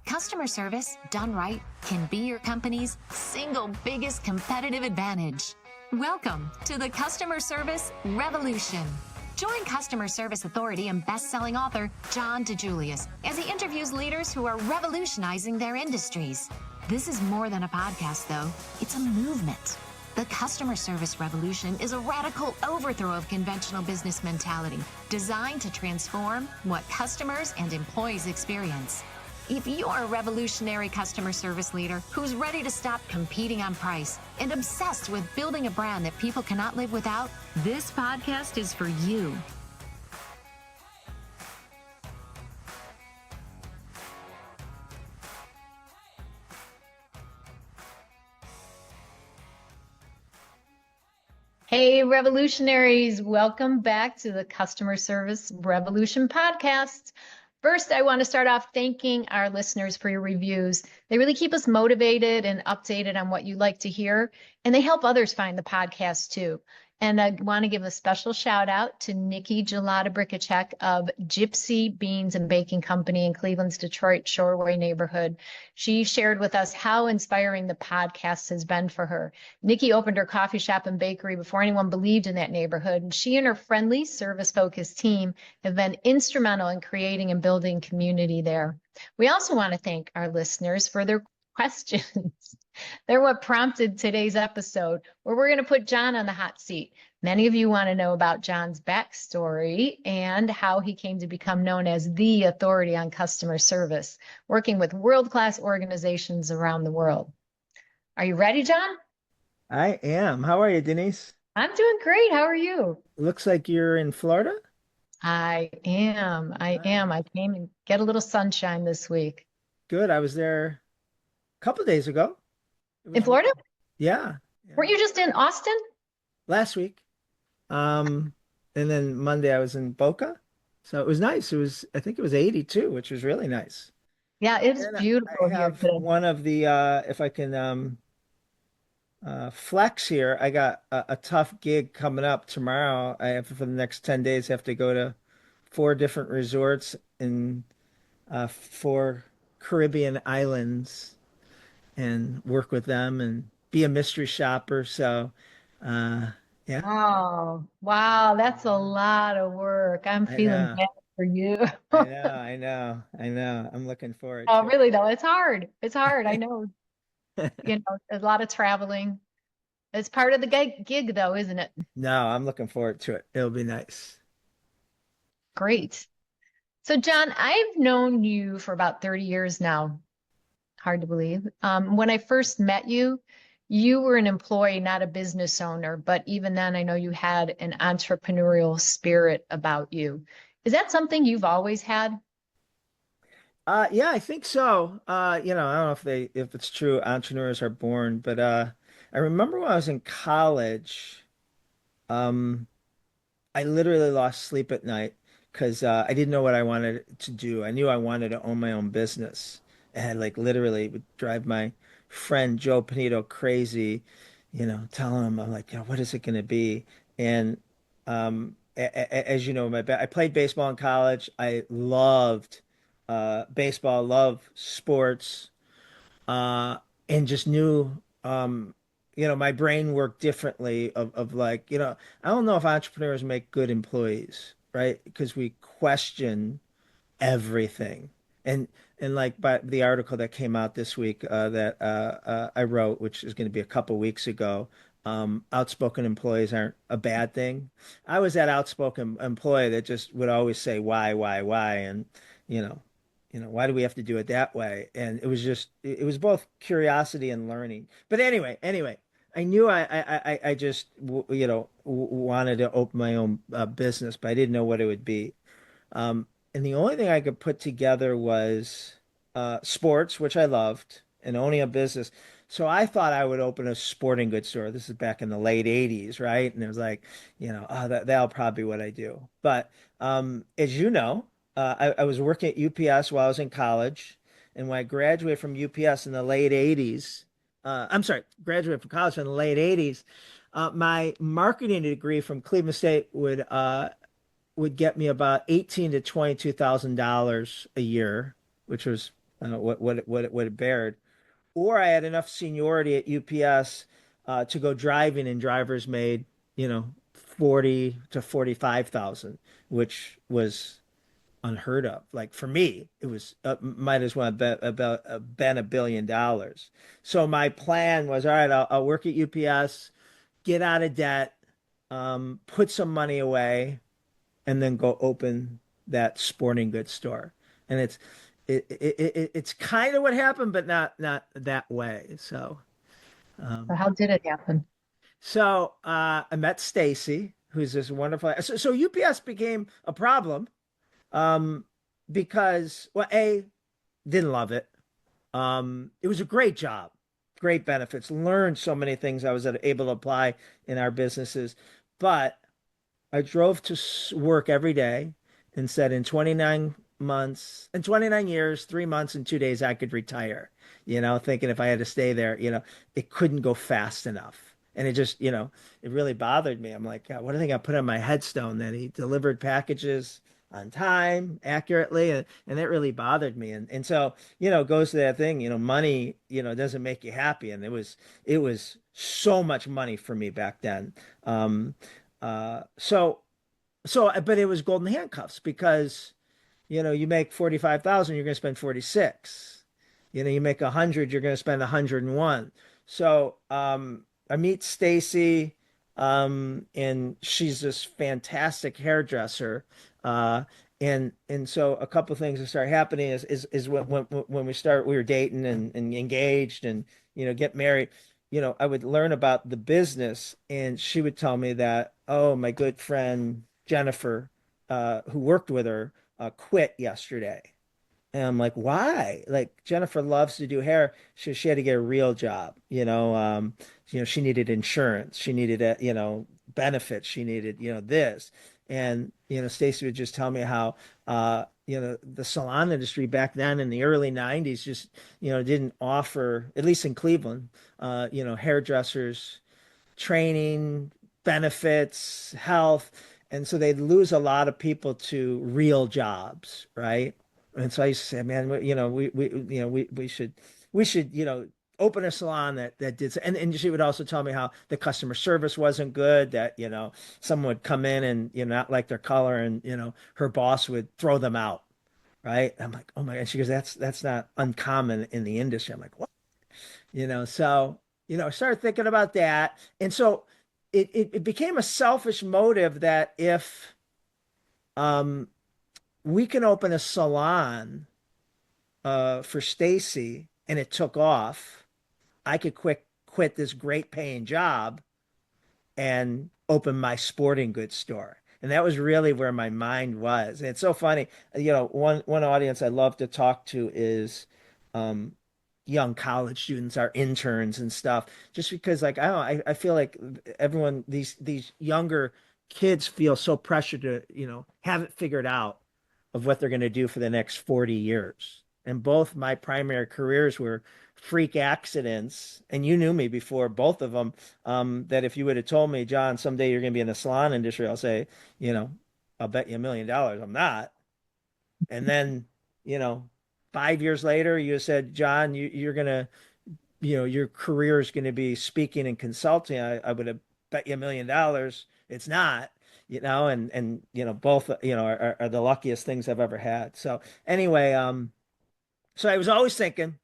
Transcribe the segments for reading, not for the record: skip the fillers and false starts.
Customer service, done right, can be your company's single biggest competitive advantage. Welcome to the Customer Service Revolution. Join customer service authority and best-selling author John DiJulius as he interviews leaders who are revolutionizing their industries. This is more than a podcast, though. It's a movement. The Customer Service Revolution is a radical overthrow of conventional business mentality designed to transform what customers and employees experience. If you're a revolutionary customer service leader who's ready to stop competing on price and obsessed with building a brand that people cannot live without, this podcast is for you. Hey, revolutionaries, welcome back to the Customer Service Revolution podcast. First, I want to start off thanking our listeners for your reviews. They really keep us motivated and updated on what you like to hear, and they help others find the podcast too. And I want to give a special shout out to Nikki Gelada-Brikacek of Gypsy Beans and Baking Company in Cleveland's Detroit Shoreway neighborhood. She shared with us how inspiring the podcast has been for her. Nikki opened her coffee shop and bakery before anyone believed in that neighborhood, and she and her friendly, service-focused team have been instrumental in creating and building community there. We also want to thank our listeners for their questions. They're what prompted today's episode, where we're going to put John on the hot seat. Many of you want to know about John's backstory and how he came to become known as the authority on customer service, working with world-class organizations around the world. Are you ready, John? I am. How are you, Denise? I'm doing great. How are you? Looks like you're in Florida. I am. I came and get a little sunshine this week. Good. I was there a couple of days ago. In Florida? Yeah. Weren't you just in Austin? Last week. And then Monday I was in Boca. So it was nice. I think it was 82, which was really nice. Yeah, it's beautiful I here have today. one of the if I can flex here, I got a tough gig coming up tomorrow. I have for the next 10 days have to go to 4 different resorts in 4 Caribbean islands and work with them and be a mystery shopper. So, yeah. Oh, wow. That's a lot of work. I'm I feeling know. bad for you. I know. I'm looking forward Oh, to it. really though, it's hard. It's hard. I know, a lot of traveling. It's part of the gig though, isn't it? No, I'm looking forward to it. It'll be nice. Great. So, John, I've known you for about 30 years now. Hard to believe. When I first met you, you were an employee, not a business owner, but even then I know you had an entrepreneurial spirit about you. Is that something you've always had? Yeah, I think so. I don't know if it's true, entrepreneurs are born, but I remember when I was in college, um, I literally lost sleep at night because I didn't know what I wanted to do. I knew I wanted to own my own business. And like literally would drive my friend Joe Panito crazy, telling him I'm like, what is it going to be? And as you know, I played baseball in college. I loved baseball, loved sports, uh, and just knew, my brain worked differently of like, I don't know if entrepreneurs make good employees, right? Because we question everything. And like by the article that came out this week that I wrote, which is going to be a couple weeks ago, outspoken employees aren't a bad thing. I was that outspoken employee that just would always say why, and you know, why do we have to do it that way? And it was both curiosity and learning. But anyway, I knew I just wanted to open my own business, but I didn't know what it would be. And the only thing I could put together was sports, which I loved, and owning a business. So I thought I would open a sporting goods store. This is back in the late 80s, right? And it was like, oh, that'll probably be what I do. But as you know, I was working at UPS while I was in college. And when I graduated from UPS in the late 80s, I'm sorry, graduated from college in the late 80s, my marketing degree from Cleveland State would get me about 18 to $22,000 a year, which was what it bared, or I had enough seniority at UPS to go driving, and drivers made, 40 to 45,000, which was unheard of. Like for me, it was might as well have been $1 billion. So my plan was, all right, I'll work at UPS, get out of debt, put some money away, and then go open that sporting goods store. And it's kind of what happened, but not that way. So Um, how did it happen? I met Stacy, who's this wonderful. So UPS became a problem, um, because, well, A, didn't love it. It was a great job, great benefits, learned so many things I was able to apply in our businesses, but I drove to work every day and said in 29 years, 3 months and 2 days, I could retire, thinking if I had to stay there, it couldn't go fast enough. And it just, it really bothered me. I'm like, God, what do they got put on my headstone that he delivered packages on time, accurately? And that really bothered me. And so, it goes to that thing, money, doesn't make you happy. And it was so much money for me back then. Um, but it was golden handcuffs because, you make 45,000, you're going to spend 46. You make 100, you're going to spend 101. So, I meet Stacy, and she's this fantastic hairdresser. Uh, and so a couple of things that start happening is when we were dating and engaged and, get married. I would learn about the business, and she would tell me that, oh, my good friend Jennifer, who worked with her, quit yesterday. And I'm like, why? Like Jennifer loves to do hair. She had to get a real job. She needed insurance. She needed, benefits. She needed, this. And, Stacy would just tell me how, the salon industry back then in the early 90s just, didn't offer, at least in Cleveland, hairdressers training, benefits, health. And so they'd lose a lot of people to real jobs, right? And so I used to say, man, we should, open a salon that did, and she would also tell me how the customer service wasn't good, that, someone would come in and, not like their color, and, her boss would throw them out, right? I'm like, oh my God. She goes, that's not uncommon in the industry. I'm like, what? So, I started thinking about that. And so it became a selfish motive that if um, we can open a salon for Stacy and it took off, I could quit this great paying job and open my sporting goods store. And that was really where my mind was. And it's so funny. One audience I love to talk to is um, young college students, our interns and stuff. Just because, like, I don't know, I feel like everyone, these younger kids feel so pressured to, have it figured out of what they're going to do for the next 40 years. And both my primary careers were freak accidents. And you knew me before both of them. That if you would have told me, John, someday you're going to be in the salon industry, I'll say, I'll bet you $1 million I'm not. And then, you know, 5 years later, you said, John, you're going to, your career is going to be speaking and consulting. I would have bet you $1 million. It's not, and, both, are the luckiest things I've ever had. So anyway, so I was always thinking,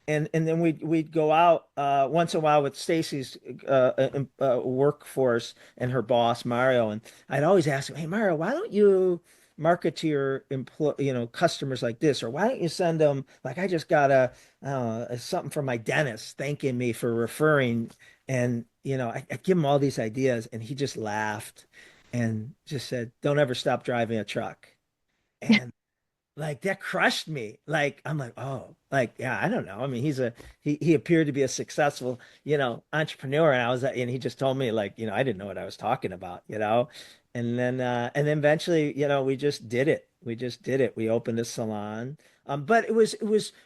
and then we'd go out once in a while with Stacy's workforce and her boss Mario, and I'd always ask him, "Hey Mario, why don't you market to your customers like this, or why don't you send them like I just got something from my dentist thanking me for referring." And I give him all these ideas, and he just laughed and just said, "Don't ever stop driving a truck." And like that crushed me. Like I'm like, oh, like yeah, I don't know. I mean, he appeared to be a successful, entrepreneur, and and he just told me like, I didn't know what I was talking about. And then eventually, we just did it. We just did it. We opened a salon. But it was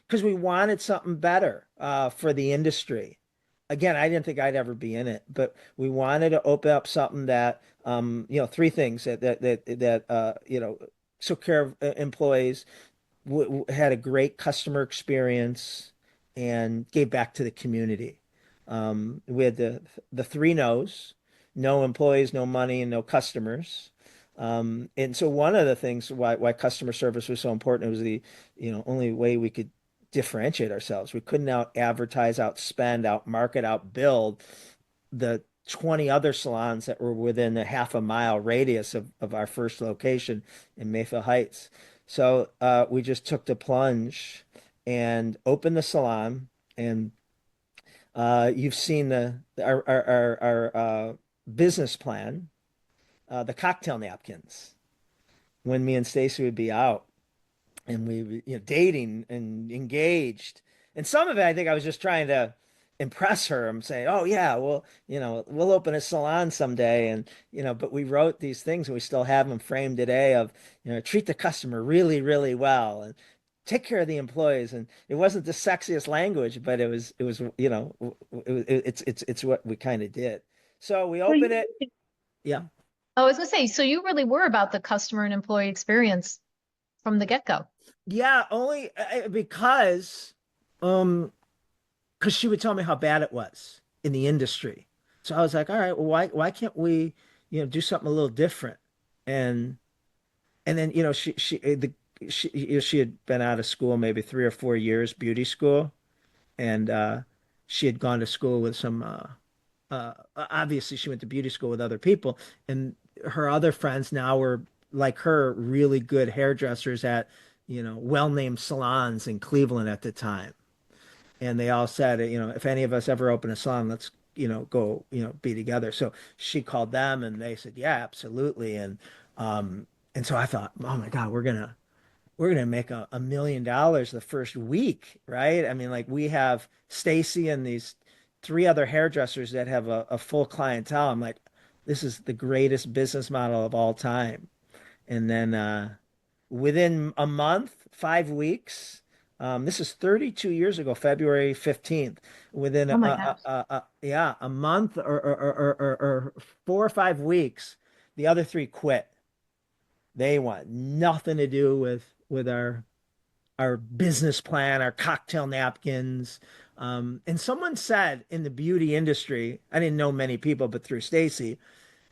because we wanted something better for the industry. Again, I didn't think I'd ever be in it, but we wanted to open up something that, three things that took care of employees, had a great customer experience and gave back to the community. We had the three no's: no employees, no money, and no customers. And so one of the things why customer service was so important, it was the only way we could differentiate ourselves. We couldn't out advertise, out spend, out market, out build the 20 other salons that were within a half a mile radius of our first location in Mayfield Heights. So we just took the plunge and opened the salon. And you've seen our business plan, the cocktail napkins. When me and Stacy would be out, and we dating and engaged, and some of it I think I was just trying to impress her. I'm saying, oh yeah, well, we'll open a salon someday, and but we wrote these things and we still have them framed today of treat the customer really really well and take care of the employees. And it wasn't the sexiest language, but it was it's what we kind of did. So we So opened it. Yeah. I was gonna say, so you really were about the customer and employee experience from the get-go. Yeah, only um because she would tell me how bad it was in the industry. So I was like, all right, well, why can't we, do something a little different? And then she had been out of school maybe 3 or 4 years, beauty school, and she had gone to school with some obviously she went to beauty school with other people, and her other friends now were like her really good hairdressers at well-named salons in Cleveland at the time. And they all said, if any of us ever open a salon, let's, go, be together. So she called them and they said, yeah, absolutely. And so I thought, oh my God, we're gonna make $1 million the first week, right? I mean, like we have Stacy and these three other hairdressers that have a full clientele. I'm like, this is the greatest business model of all time. And then within a month, 5 weeks. This is 32 years ago, February 15th. Within Oh my gosh. yeah, a month or 4 or 5 weeks, the other three quit. They want nothing to do with our business plan, our cocktail napkins. And someone said in the beauty industry, I didn't know many people, but through Stacy,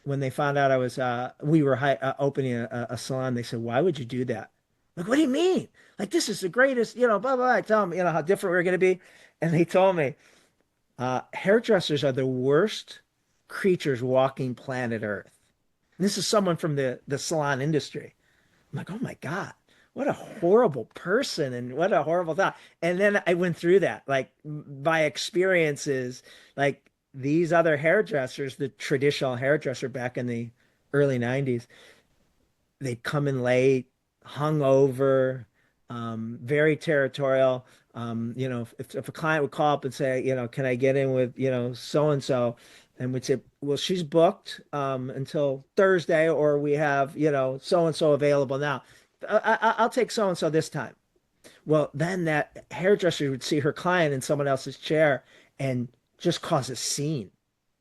when they found out we were opening a salon, they said, "Why would you do that?" Like, what do you mean? Like, this is the greatest, blah, blah. I tell them, how different we're going to be. And they told me, hairdressers are the worst creatures walking planet Earth. And this is someone from the salon industry. I'm like, oh my God, what a horrible person and what a horrible thought. And then I went through that, like my experiences, like these other hairdressers, the traditional hairdresser back in the early 90s, they'd come in late, hungover, very territorial. If a client would call up and say, can I get in with, so and so, and we'd say, well, she's booked until Thursday, or we have, so and so available now. I'll take so and so this time. Well, then that hairdresser would see her client in someone else's chair and just cause a scene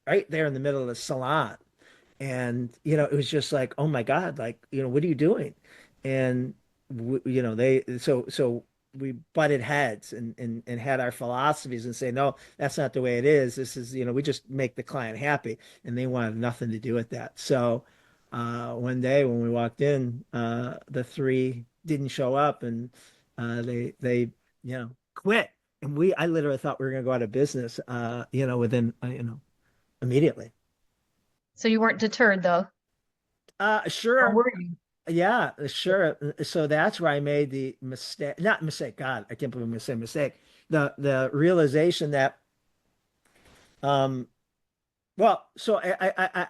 right there in the middle of the salon. And it was just like, oh my God, like, what are you doing? And they so we butted heads and had our philosophies and say, no, that's not the way it is. This is, we just make the client happy, and they wanted nothing to do with that. So one day when we walked in, the three didn't show up, and they quit. And I literally thought we were going to go out of business, within immediately. So you weren't deterred though, or Sure. were you? Yeah, sure. So that's where I made the mistake, not mistake, God, I can't believe I'm gonna say mistake. The realization that, um, well, so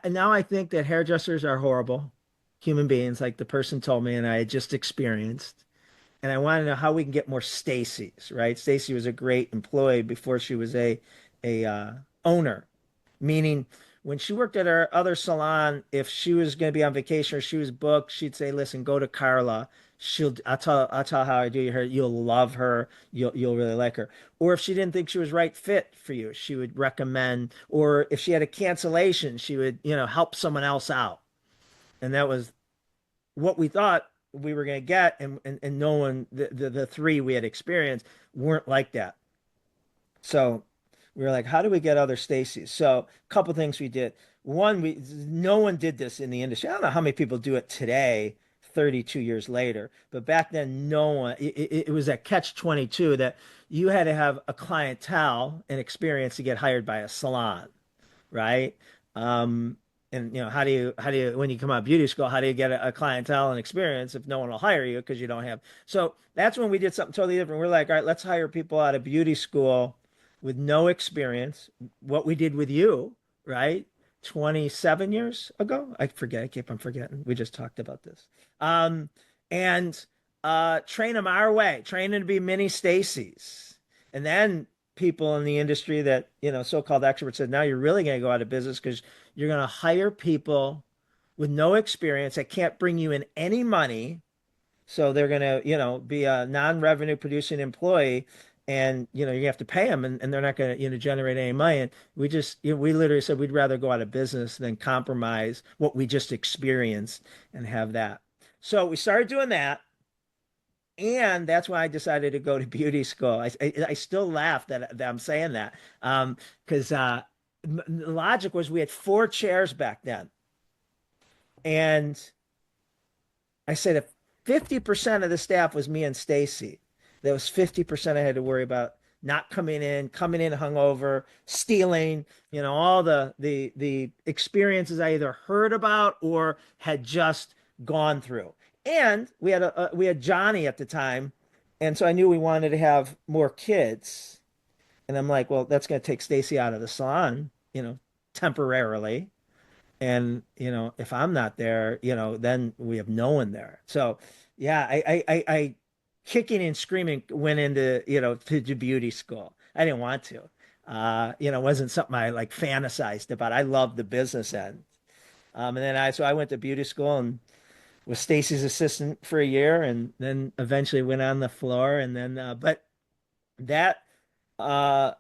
now I think that hairdressers are horrible human beings, like the person told me, and I had just experienced. And I want to know how we can get more Stacy's, right? Stacy was a great employee before she was a owner, meaning when she worked at her other salon, if she was going to be on vacation or she was booked, she'd say, "Listen, go to Carla. I'll tell her how I do your hair. You'll love her. You'll really like her." Or if she didn't think she was right fit for you, she would recommend. Or if she had a cancellation, she would help someone else out. And that was what we thought. we were going to get, and no one, the three we had experienced weren't like that. So we were like, how do we get other Stacys? So a couple things we did. One, we no one did this in the industry. I don't know how many people do it today, 32 years later, but back then, no one. It was a catch 22 that you had to have a clientele and experience to get hired by a salon, right? Um, and how do you when you come out of beauty school, how do you get a clientele and experience if no one will hire you because you don't have? So that's when we did something totally different. We're like, all right, let's hire people out of beauty school with no experience. What we did with you, right? 27 years ago. I forget. I keep on forgetting. We just talked about this. Um, and train them our way, train them to be mini Stacys. And then people in the industry that, so-called experts said, now you're really going to go out of business because you're going to hire people with no experience that can't bring you in any money. So they're going to, be a non-revenue producing employee and, you have to pay them and they're not going to, generate any money. And we just, we literally said we'd rather go out of business than compromise what we just experienced and have that. So we started doing that. And that's why I decided to go to beauty school. I still laugh that I'm saying that because the logic was we had four chairs back then. And I said if 50% of the staff was me and Stacy, there was 50% I had to worry about not coming in hungover, stealing, all the experiences I either heard about or had just gone through. And we had Johnny at the time, and so I knew we wanted to have more kids. And I'm like, well, that's going to take Stacy out of the salon, temporarily. And if I'm not there, then we have no one there. So yeah, I kicking and screaming went into to beauty school. I didn't want to. It wasn't something I like fantasized about. I loved the business end. And then I went to beauty school and was Stacy's assistant for a year, and then eventually went on the floor. And then, but that uh,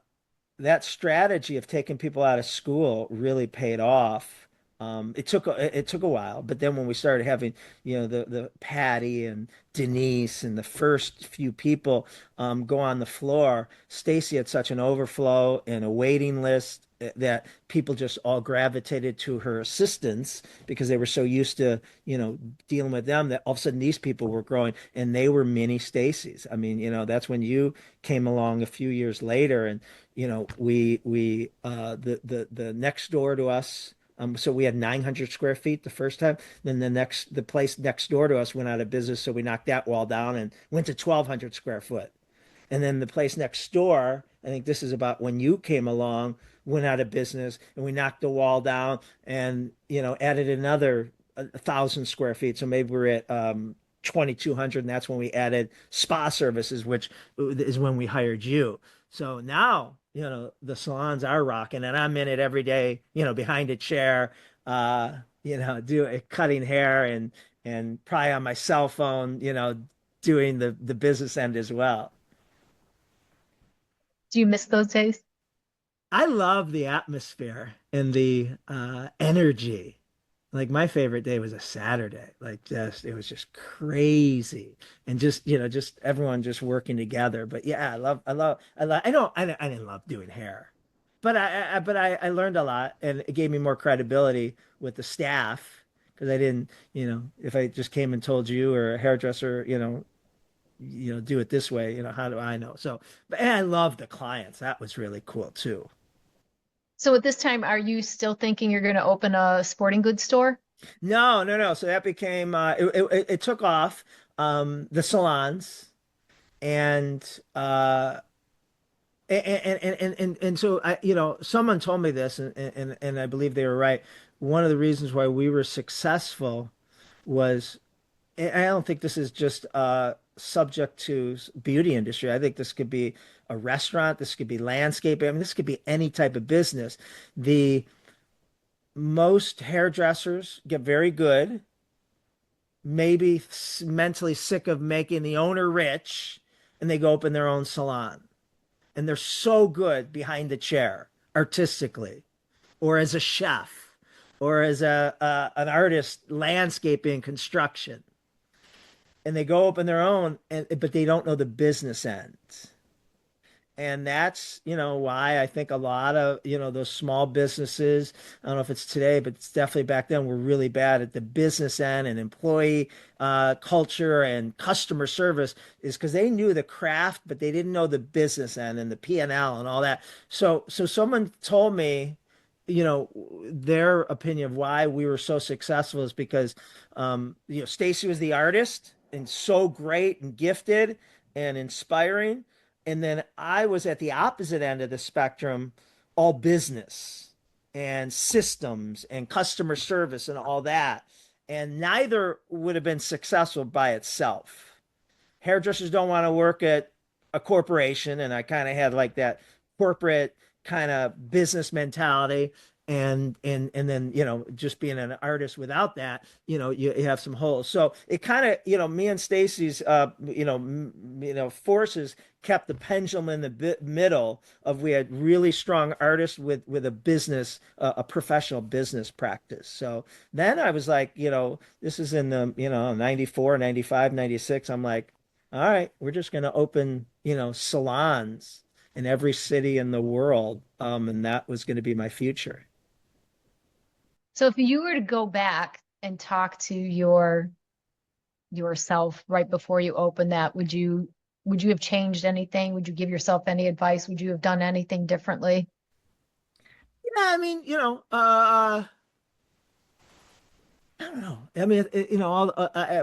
that strategy of taking people out of school really paid off. It took a while, but then when we started having, the Patty and Denise and the first few people go on the floor, Stacy had such an overflow and a waiting list that people just all gravitated to her assistance because they were so used to, dealing with them that all of a sudden these people were growing and they were mini Stacys. I mean, that's when you came along a few years later and the next door to us. So we had 900 square feet the first time. Then the place next door to us went out of business, so we knocked that wall down and went to 1,200 square foot. And then the place next door, I think this is about when you came along, went out of business, and we knocked the wall down and added another 1,000 square feet. So maybe we're at 2,200, and that's when we added spa services, which is when we hired you. So now, the salons are rocking and I'm in it every day, behind a chair, cutting hair and probably on my cell phone, doing the business end as well. Do you miss those days? I love the atmosphere and the energy. Like my favorite day was a Saturday. Like just it was just crazy and just everyone just working together. But yeah, I know I didn't love doing hair, but I learned a lot and it gave me more credibility with the staff because I didn't, if I just came and told you or a hairdresser, do it this way, how do I know? So, but and I love the clients. That was really cool too. So at this time, are you still thinking you're going to open a sporting goods store? No, no, no. So that became it took off the salons and and so I someone told me this and I believe they were right. One of the reasons why we were successful was and I don't think this is just subject to beauty industry. I think this could be a restaurant, this could be landscaping. I mean, this could be any type of business. The most hairdressers get very good, maybe mentally sick of making the owner rich, and they go open their own salon. And they're so good behind the chair artistically, or as a chef, or as an artist, landscaping, construction. and they go open their own, and but they don't know the business end. And that's, why I think a lot of, those small businesses, I don't know if it's today, but it's definitely back then, were really bad at the business end and employee culture and customer service is because they knew the craft, but they didn't know the business end and the P&L and all that. So someone told me, their opinion of why we were so successful is because, Stacy was the artist and so great and gifted and inspiring. And then I was at the opposite end of the spectrum, all business and systems and customer service and all that. And neither would have been successful by itself. Hairdressers don't want to work at a corporation, and I kind of had like that corporate kind of business mentality. And then just being an artist without that, you have some holes. So it kind of, me and Stacy's forces kept the pendulum in the middle of we had really strong artists with a business, a professional business practice. So then I was like, this is in the 94, 95, 96. I'm like, all right, we're just going to open, salons in every city in the world. And that was going to be my future. So if you were to go back and talk to yourself right before you open that, would you have changed anything? Would you give yourself any advice? Would you have done anything differently? Yeah, I mean, I don't know. I mean,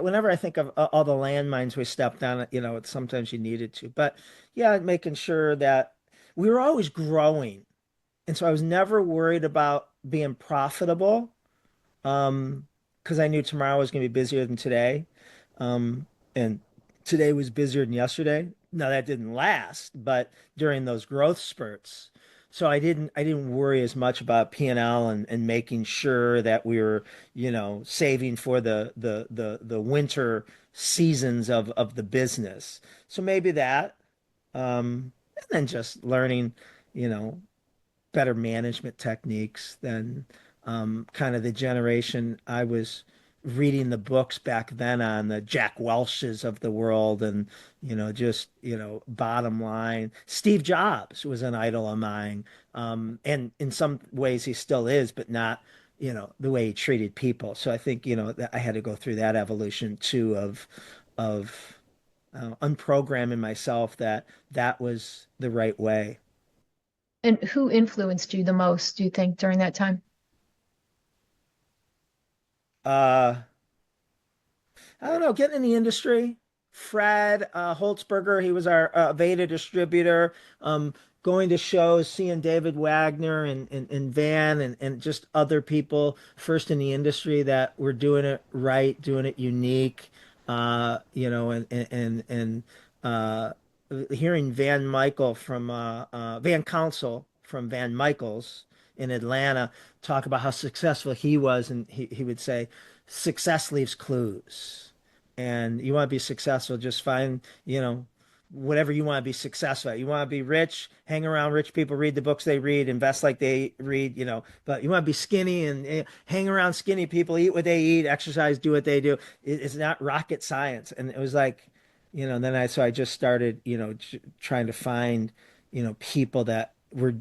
whenever I think of all the landmines we stepped on, sometimes you needed to. But yeah, making sure that we were always growing. And so I was never worried about being profitable. Because I knew tomorrow was going to be busier than today. And today was busier than yesterday. Now that didn't last, but during those growth spurts. So I didn't worry as much about P&L and making sure that we were, saving for the winter seasons of the business. So maybe that, and then just learning, you know, better management techniques than kind of the generation I was reading the books back then on the Jack Welches of the world and just bottom line. Steve Jobs was an idol of mine, and in some ways he still is, but not the way he treated people. So I think that I had to go through that evolution too of unprogramming myself that that was the right way. And who influenced you the most, do you think, during that time? Uh, I don't know, getting in the industry. Fred Holtzberger, he was our Veda distributor. Going to shows, seeing David Wagner and Van and just other people first in the industry that were doing it right, doing it unique. And hearing Van Michael from Van Council from Van Michaels in Atlanta talk about how successful he was, and he would say, success leaves clues. And you want to be successful, just find, whatever you want to be successful at. You want to be rich, hang around rich people, read the books they read, invest like they read, but you want to be skinny and hang around skinny people, eat what they eat, exercise, do what they do. It's not rocket science. And it was like, so I just started, trying to find, people that were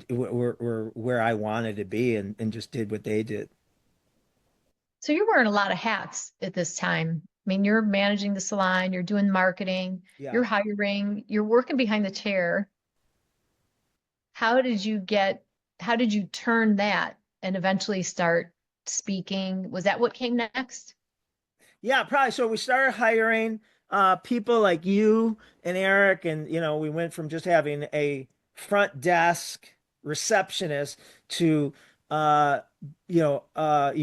where I wanted to be and just did what they did. So you're wearing a lot of hats at this time. I mean, you're managing the salon, you're doing marketing, Yeah. you're hiring, you're working behind the chair. How did you get, how did you turn that and eventually start speaking? Was that what came next? Yeah, probably. So we started hiring people like you and Eric, and we went from just having a front desk receptionist to you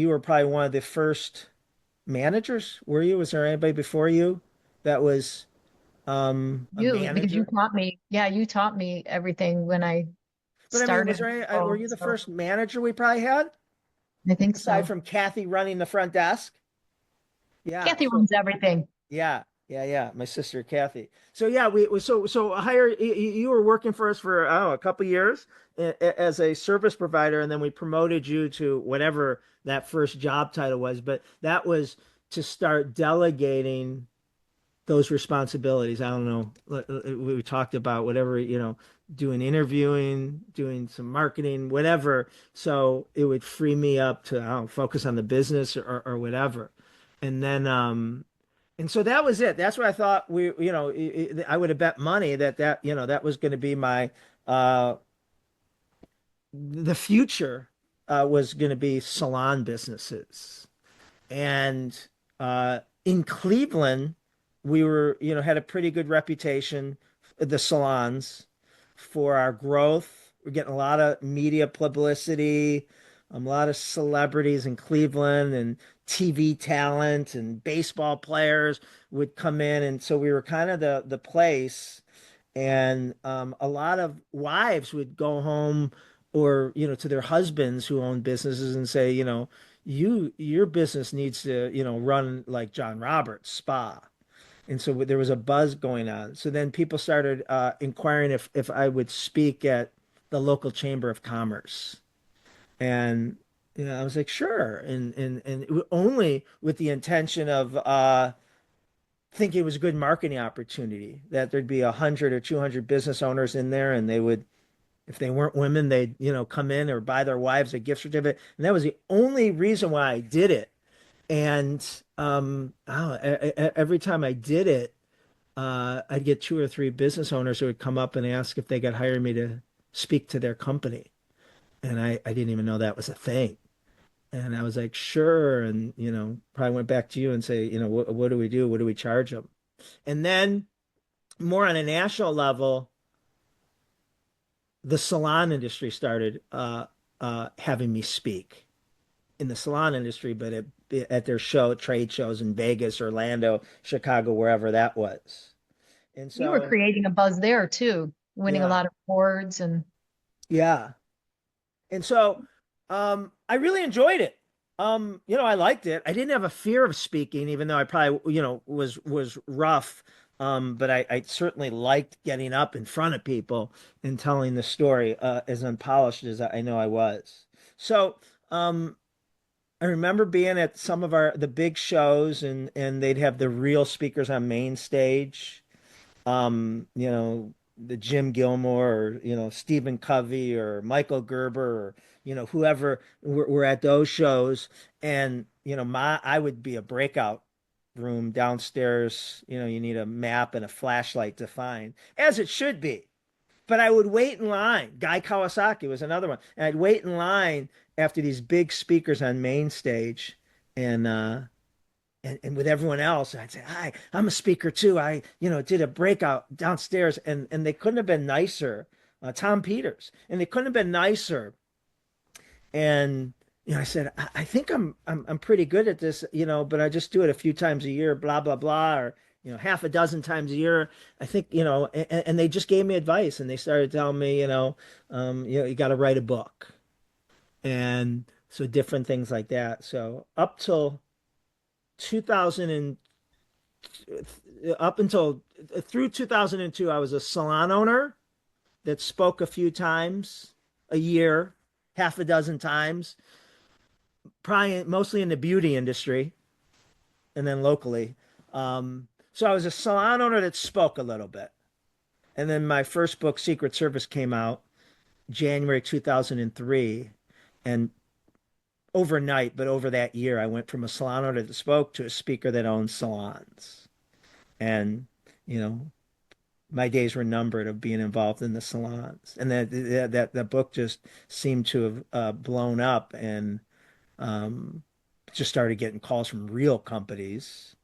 were probably one of the first managers, were you? Was there anybody before you that was a You, because you manager? taught me, yeah, you taught me everything when I But I mean, was started. there any, were Oh, you the so first manager we probably had I think aside so. from Kathy running the front desk? Yeah. Kathy runs everything. Yeah. My sister Kathy. So yeah, so hire you were working for us for I don't know, a couple years as a service provider, and then we promoted you to whatever that first job title was. But that was to start delegating those responsibilities. I don't know. We talked about whatever, doing interviewing, doing some marketing, whatever. So it would free me up to, I don't know, focus on the business or whatever. And then, and so that was it. That's what I thought I would have bet money that was going to be the future, was going to be salon businesses. And in Cleveland, we were, had a pretty good reputation, the salons, for our growth. We're getting a lot of media publicity, a lot of celebrities in Cleveland and TV talent and baseball players would come in. And so we were kind of the place. And a lot of wives would go home or, to their husbands who own businesses and say, your business needs to, run like John Roberts spa. And so there was a buzz going on. So then people started inquiring if I would speak at the local chamber of commerce. And I was like, sure. And only with the intention of thinking it was a good marketing opportunity, that there'd be 100 or 200 business owners in there, and they would, if they weren't women, they'd, come in or buy their wives a gift certificate. And that was the only reason why I did it. And every time I did it, I'd get 2 or 3 business owners who would come up and ask if they could hire me to speak to their company. And I didn't even know that was a thing. And I was like, sure. And, probably went back to you and say, what do we do? What do we charge them? And then more on a national level, the salon industry started having me speak in the salon industry, but at their trade shows in Vegas, Orlando, Chicago, wherever that was. And You were so, creating a buzz there too, winning a yeah, lot of awards and yeah. And so, I really enjoyed it. I liked it. I didn't have a fear of speaking, even though I probably, was rough. But I certainly liked getting up in front of people and telling the story, as unpolished as I know I was. So, I remember being at some of the big shows, and they'd have the real speakers on main stage. The Jim Gilmore, or, Stephen Covey or Michael Gerber, or, whoever were at those shows. And, I would be a breakout room downstairs. You need a map and a flashlight to find, as it should be. But I would wait in line. Guy Kawasaki was another one. And I'd wait in line after these big speakers on main stage. And, and with everyone else, I'd say, "Hi, I'm a speaker too. I, did a breakout downstairs," and they couldn't have been nicer. Tom Peters, and they couldn't have been nicer. And I said, I think I'm pretty good at this, but I just do it a few times a year, blah blah blah, or half a dozen times a year. I think, and they just gave me advice, and they started telling me, you got to write a book, and so different things like that. So up till 2000 and up until through 2002, I was a salon owner that spoke a few times a year, half a dozen times, probably mostly in the beauty industry and then locally. So I was a salon owner that spoke a little bit. And then my first book, Secret Service, came out January 2003. And overnight, but over that year, I went from a salon owner that spoke to a speaker that owns salons. And, you know, my days were numbered of being involved in the salons. And that book just seemed to have blown up, and just started getting calls from real companies,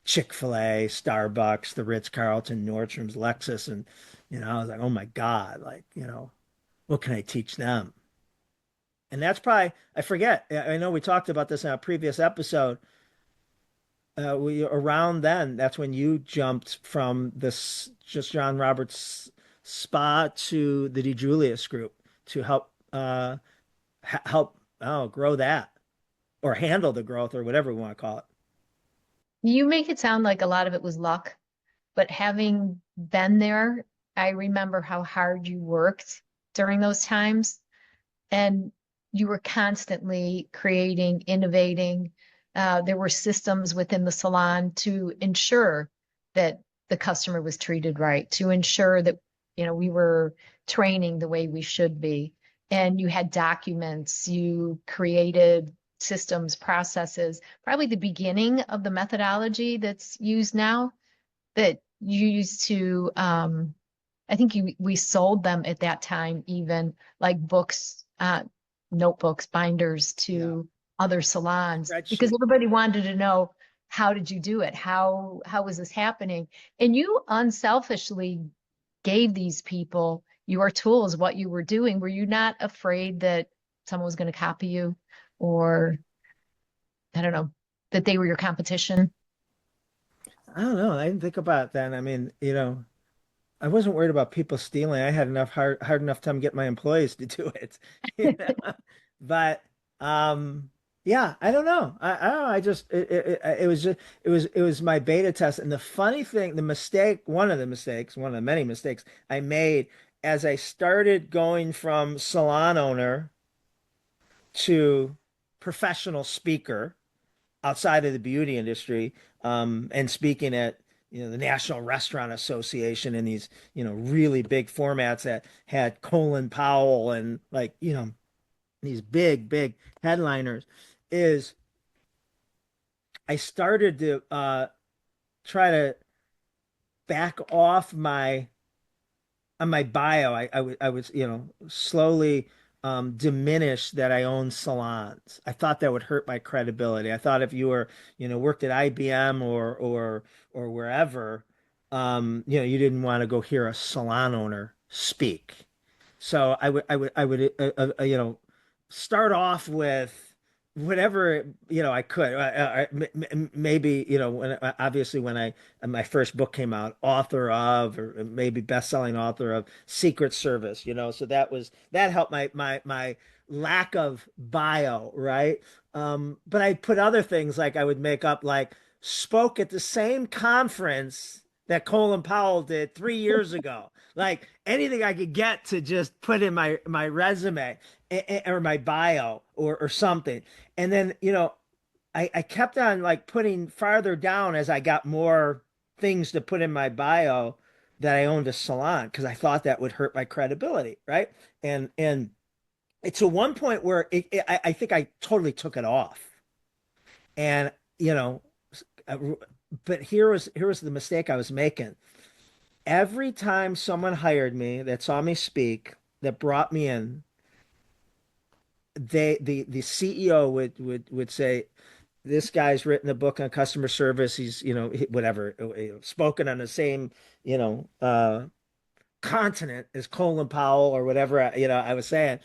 Chick-fil-A, Starbucks, the Ritz-Carlton, Nordstrom's, Lexus. And, I was like, oh my God, like, what can I teach them? And that's probably, I forget, I know we talked about this in a previous episode. Around then, that's when you jumped from this just John Roberts spa to the DiJulius Group to help grow that, or handle the growth, or whatever we want to call it. you make it sound like a lot of it was luck, but having been there, I remember how hard you worked during those times, and you were constantly creating, innovating. There were systems within the salon to ensure that the customer was treated right, to ensure that, we were training the way we should be. And you had documents, you created systems, processes, probably the beginning of the methodology that's used now that you used to, I think we sold them at that time, even like books, notebooks, binders Yeah. to other salons, because Spreadsheet. everybody wanted to know, how did you do it? How was this happening? And you unselfishly gave these people your tools, what you were doing. Were you not afraid that someone was going to copy you, or I don't know, that they were your competition? I don't know. I didn't think about that. I mean, I wasn't worried about people stealing. I had enough hard enough time getting my employees to do it. You know? But yeah, I don't know. I don't know. I just it was just it was my beta test. And the funny thing, one of the mistakes, one of the many mistakes I made as I started going from salon owner to professional speaker outside of the beauty industry, and speaking at the National Restaurant Association and these really big formats that had Colin Powell and like these big headliners, is I started to try to back off my on my bio. I was slowly diminish that I own salons. I thought that would hurt my credibility. I thought if you were worked at IBM or wherever, you didn't want to go hear a salon owner speak. So I would start off with whatever I could. Maybe obviously when my first book came out, author of, or maybe best-selling author of Secret Service. So that helped my lack of bio, right? But I put other things, like I would make up like spoke at the same conference that Colin Powell did 3 years ago. Like anything I could get to just put in my resume, or my bio, or something. And then, I kept on like putting farther down as I got more things to put in my bio that I owned a salon, because I thought that would hurt my credibility, right? And it's to one point where I think I totally took it off. And you know, uh, but here was the mistake I was making. Every time someone hired me that saw me speak, that brought me in, the CEO would say, this guy's written a book on customer service. He's, whatever, spoken on the same, you know, uh, continent as Colin Powell or whatever, I was saying.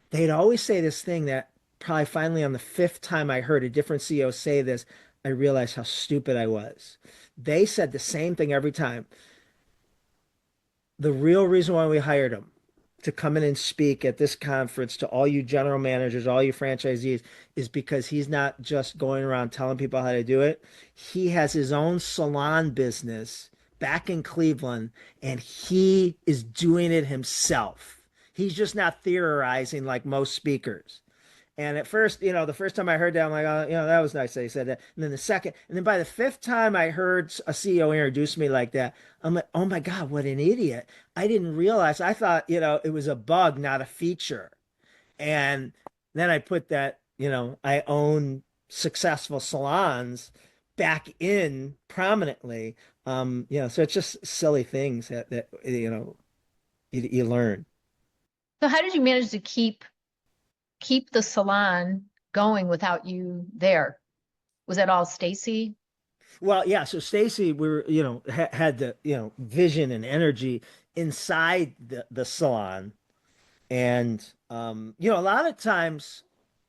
They'd always say this thing that probably finally on the fifth time I heard a different CEO say this, I realized how stupid I was. They said the same thing every time. The real reason why we hired him to come in and speak at this conference to all you general managers, all you franchisees, is because he's not just going around telling people how to do it. He has his own salon business back in Cleveland, and he is doing it himself. He's just not theorizing like most speakers. And at first, the first time I heard that, I'm like, oh, that was nice that he said that. And then the second, and then by the fifth time I heard a CEO introduce me like that, I'm like, oh my God, what an idiot. I didn't realize. I thought, it was a bug, not a feature. And then I put that, I own successful salons back in prominently. So it's just silly things that you learn. So how did you manage to keep the salon going without you there? Was that all Stacy? Well, yeah. So Stacy, we were, had the, vision and energy inside the salon. And, a lot of times,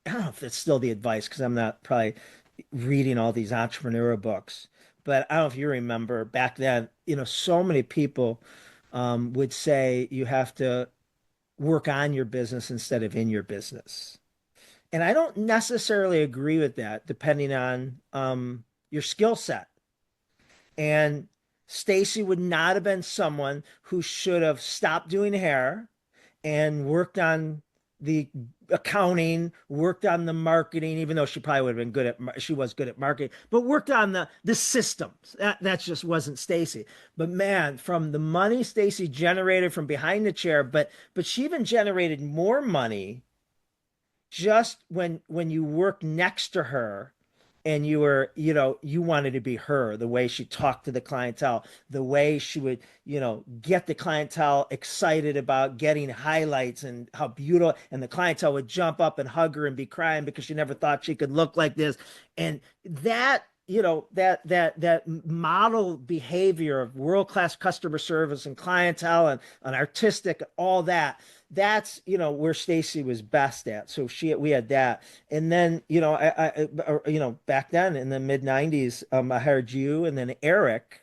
I don't know if it's still the advice, because I'm not probably reading all these entrepreneur books, but I don't know if you remember back then, so many people, would say you have to work on your business instead of in your business. And I don't necessarily agree with that, depending on, your skill set. And Stacy would not have been someone who should have stopped doing hair and worked on the accounting, worked on the marketing, even though she probably would have been she was good at marketing, but worked on the systems. That just wasn't Stacy. But man, from the money Stacy generated from behind the chair, but she even generated more money just when you work next to her and you were, you wanted to be her, the way she talked to the clientele, the way she would, get the clientele excited about getting highlights and how beautiful, and the clientele would jump up and hug her and be crying because she never thought she could look like this. And that, that model behavior of world-class customer service and clientele and artistic, all that's where Stacy was best at. So we had that. And then back then in the mid 90s, I hired you and then Eric,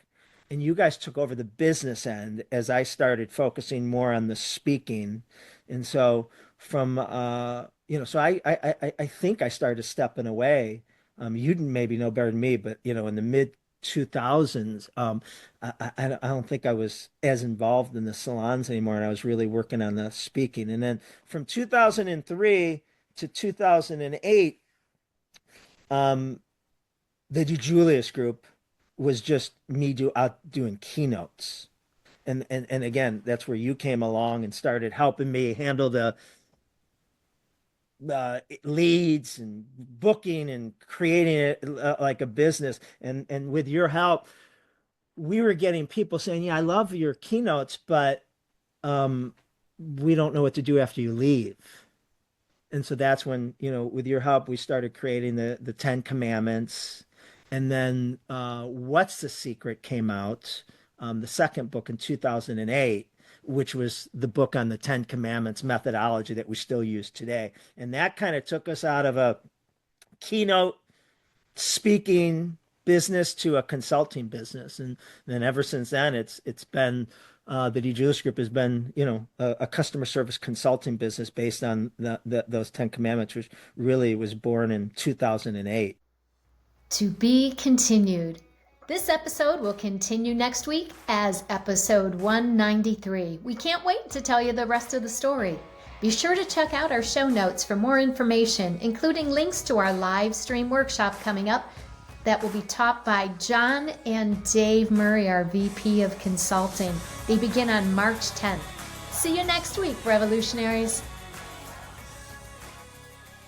and you guys took over the business end as I started focusing more on the speaking. And so from so I think I started stepping away. You maybe know better than me, but in the mid 2000s, I don't think I was as involved in the salons anymore, and I was really working on the speaking. And then from 2003 to 2008, the DiJulius Group was just me doing keynotes. And again, that's where you came along and started helping me handle the leads and booking and creating it like a business. And with your help, we were getting people saying, "Yeah, I love your keynotes, but we don't know what to do after you leave." And so that's when, with your help, we started creating the 10 Commandments. And then What's the Secret came out, the second book in 2008, which was the book on the 10 Commandments methodology that we still use today. And that kind of took us out of a keynote speaking business to a consulting business. And then ever since then, it's been the DiJulius Group has been, a customer service consulting business based on those 10 Commandments, which really was born in 2008. To be continued. This episode will continue next week as episode 193. We can't wait to tell you the rest of the story. Be sure to check out our show notes for more information, including links to our live stream workshop coming up that will be taught by John and Dave Murray, our VP of Consulting. They begin on March 10th. See you next week, Revolutionaries.